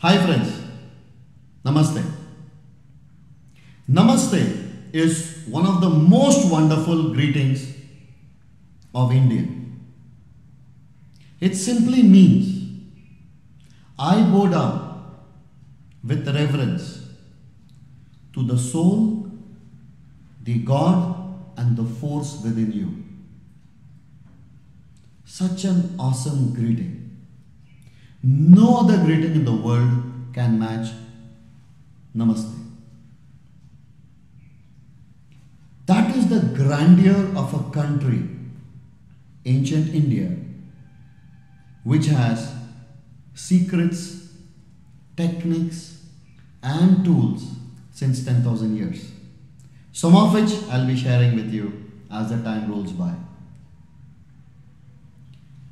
Hi friends, Namaste. Namaste is one of the most wonderful greetings of Indian. It simply means I bow down with reverence to the soul, the God and the force within you. Such an awesome greeting. No other greeting in the world can match Namaste. That is the grandeur of a country, ancient India, which has secrets, techniques and tools since 10,000 years. Some of which I'll be sharing with you as the time rolls by.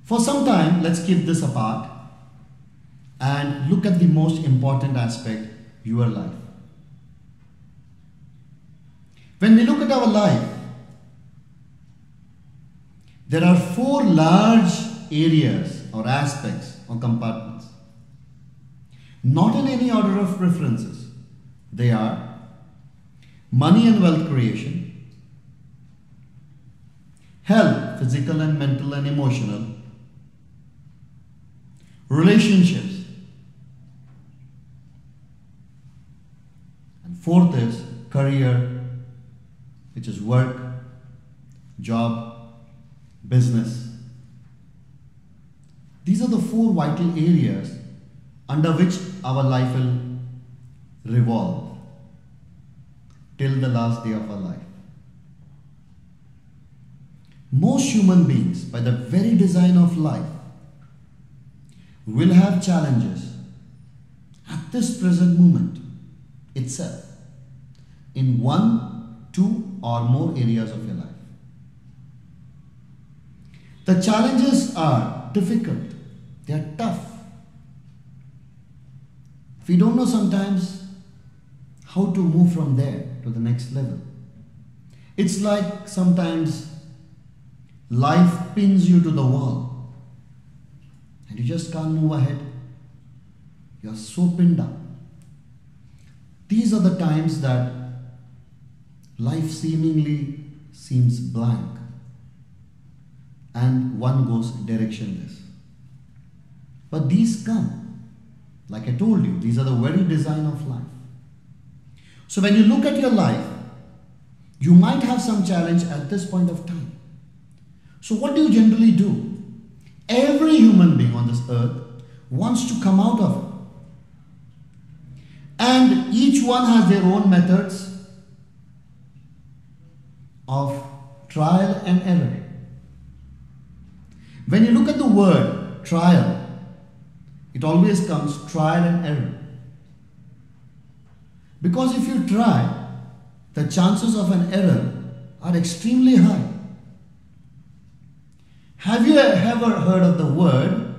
For some time, let's keep this apart and look at the most important aspect, your life. When we look at our life, there are four large areas or aspects or compartments. Not in any order of preferences. They are money and wealth creation, health, physical and mental and emotional, relationships, and fourth is career, which is work, job, business. These are the four vital areas under which our life will revolve till the last day of our life. Most human beings, by the very design of life, will have challenges at this present moment itself in one, two or more areas of your life. The challenges are difficult, they are tough. We don't know sometimes how to move from there to the next level. It's like sometimes life pins you to the wall and you just can't move ahead. You're so pinned up. These are the times that life seemingly seems blank and one goes directionless. But these come. Like I told you, these are the very design of life. So when you look at your life, you might have some challenge at this point of time. So what do you generally do? Every human being on this earth wants to come out of it. And each one has their own methods of trial and error. When you look at the word trial, it always comes trial and error. Because if you try, the chances of an error are extremely high. Have you ever heard of the word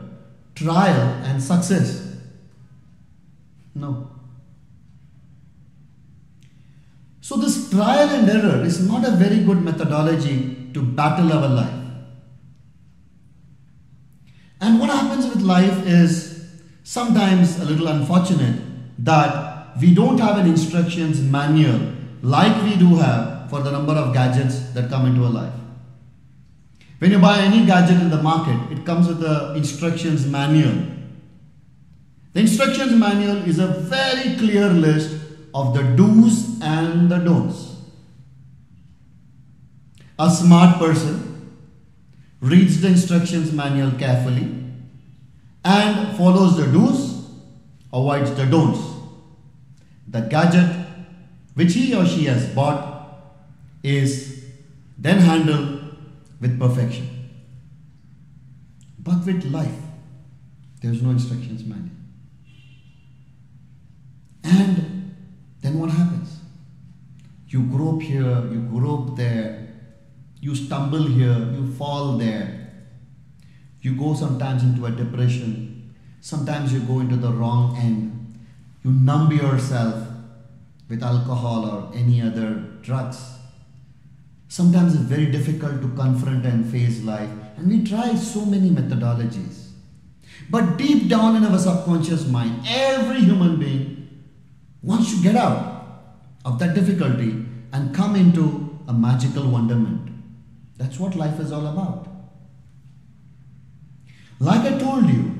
trial and success? No. So this trial and error is not a very good methodology to battle our life. And what happens with life is sometimes a little unfortunate that we don't have an instructions manual like we do have for the number of gadgets that come into our life. When you buy any gadget in the market, it comes with the instructions manual. The instructions manual is a very clear list of the do's and the don'ts. A smart person reads the instructions manual carefully and follows the do's, avoids the don'ts. The gadget which he or she has bought is then handled with perfection. But with life, there is no instructions manual. And then what happens? You grow up here, you grow up there, you stumble here, you fall there. You go sometimes into a depression. Sometimes you go into the wrong end. You numb yourself with alcohol or any other drugs. Sometimes it's very difficult to confront and face life. And we try so many methodologies. But deep down in our subconscious mind, every human being wants to get out of that difficulty and come into a magical wonderment. That's what life is all about. Like I told you,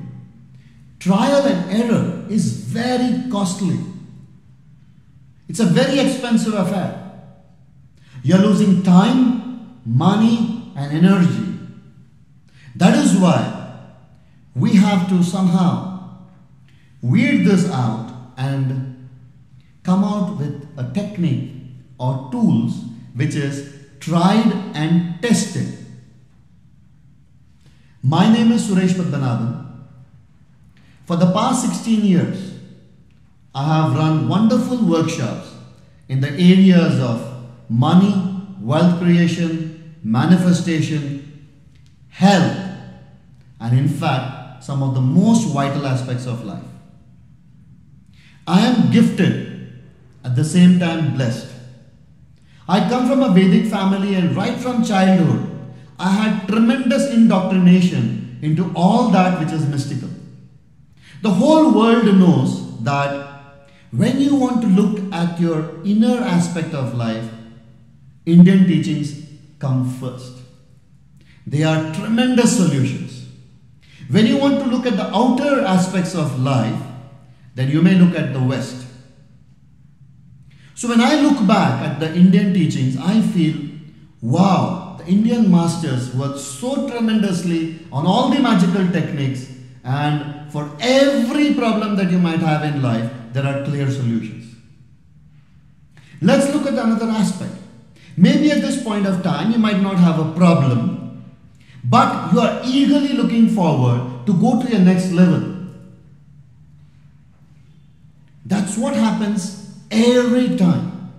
trial and error is very costly. It's a very expensive affair. You're losing time, money, and energy. That is why we have to somehow weed this out and come out with a technique or tools which is tried and tested. My name is Suresh Padmanabhan. For the past 16 years, I have run wonderful workshops in the areas of money, wealth creation, manifestation, health, and in fact, some of the most vital aspects of life. I am gifted, at the same time blessed. I come from a Vedic family, and right from childhood, I had tremendous indoctrination into all that which is mystical. The whole world knows that when you want to look at your inner aspect of life, Indian teachings come first. They are tremendous solutions. When you want to look at the outer aspects of life, then you may look at the West. So when I look back at the Indian teachings, I feel, wow, the Indian masters worked so tremendously on all the magical techniques, and for every problem that you might have in life, there are clear solutions. Let's look at another aspect. Maybe at this point of time, you might not have a problem, but you are eagerly looking forward to go to your next level. That's what happens every time.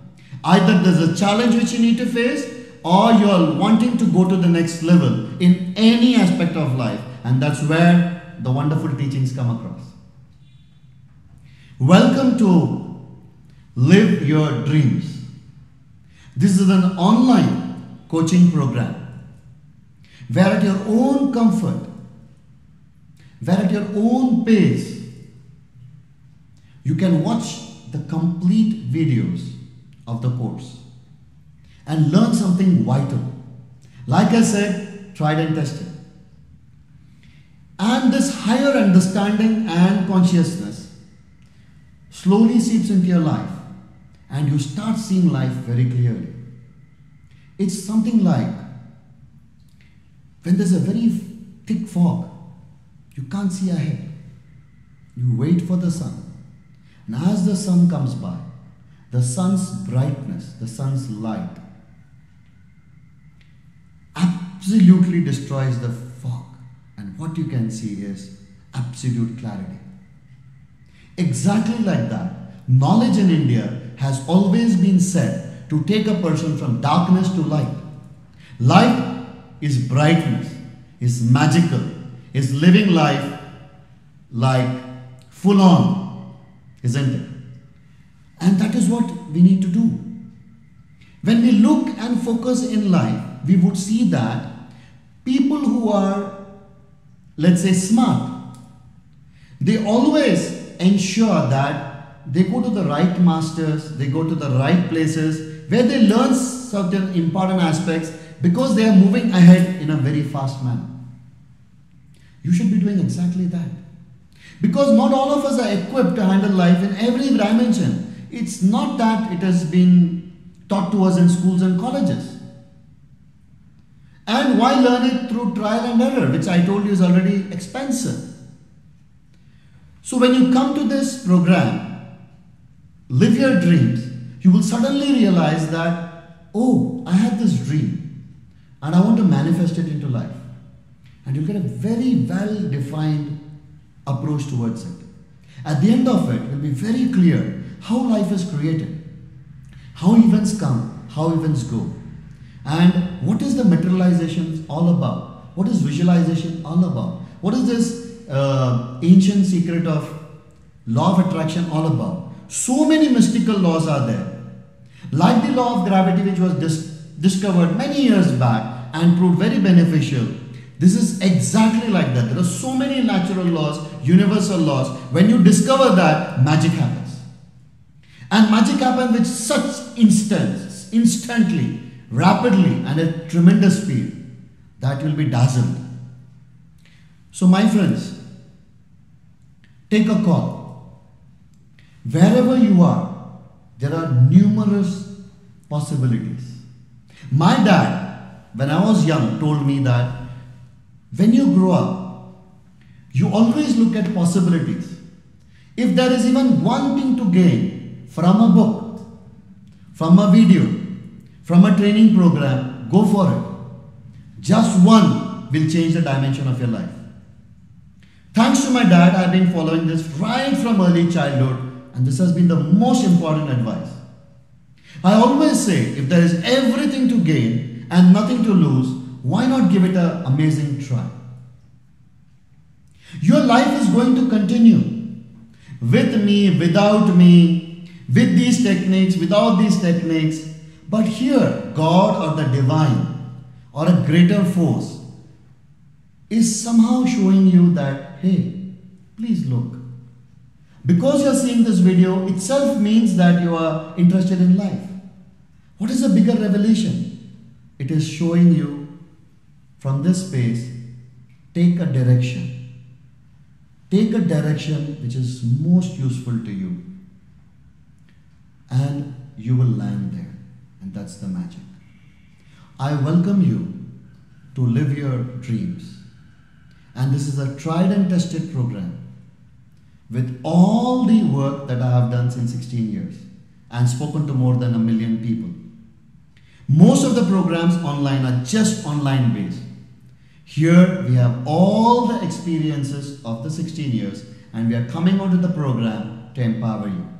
Either there's a challenge which you need to face, or you're wanting to go to the next level in any aspect of life. And that's where the wonderful teachings come across. Welcome to Live Your Dreams. This is an online coaching program where at your own comfort, where at your own pace, you can watch the complete videos of the course and learn something vital. Like I said, tried and tested. And this higher understanding and consciousness slowly seeps into your life, and you start seeing life very clearly. It's something like when there's a very thick fog, you can't see ahead. You wait for the sun. And as the sun comes by, the sun's brightness, the sun's light, absolutely destroys the fog. And what you can see is absolute clarity. Exactly like that, knowledge in India has always been said to take a person from darkness to light. Light is brightness, is magical, is living life like full on, isn't it? And that is what we need to do. When we look and focus in life, we would see that people who are, let's say, smart, they always ensure that they go to the right masters, they go to the right places where they learn certain important aspects because they are moving ahead in a very fast manner. You should be doing exactly that. Because not all of us are equipped to handle life in every dimension. It's not that it has been taught to us in schools and colleges. And why learn it through trial and error, which I told you is already expensive. So when you come to this program, Live Your Dreams, you will suddenly realize that, oh, I had this dream and I want to manifest it into life. And you'll get a very well-defined approach towards it. At the end of it, it will be very clear how life is created, how events come, how events go, and what is the materialization all about? What is visualization all about? What is this ancient secret of law of attraction all about? So many mystical laws are there. Like the law of gravity, which was discovered many years back and proved very beneficial. This is exactly like that. There are so many natural laws, universal laws. When you discover that, magic happens. And magic happens with such instantly, rapidly, and at tremendous speed that you'll be dazzled. So my friends, take a call. Wherever you are, there are numerous possibilities. My dad, when I was young, told me that when you grow up, you always look at possibilities. If there is even one thing to gain from a book, from a video, from a training program, go for it. Just one will change the dimension of your life. Thanks to my dad, I've been following this right from early childhood, and this has been the most important advice. I always say, if there is everything to gain and nothing to lose, why not give it an amazing try? Your life is going to continue. With me, without me, with these techniques, without these techniques. But here, God or the divine or a greater force is somehow showing you that, hey, please look. Because you are seeing this video itself means that you are interested in life. What is a bigger revelation? It is showing you from this space, take a direction. Take a direction which is most useful to you. And you will land there. And that's the magic. I welcome you to live your dreams. And this is a tried and tested program with all the work that I have done since 16 years and spoken to more than 1 million people. Most of the programs online are just online based. Here we have all the experiences of the 16 years and we are coming onto the program to empower you.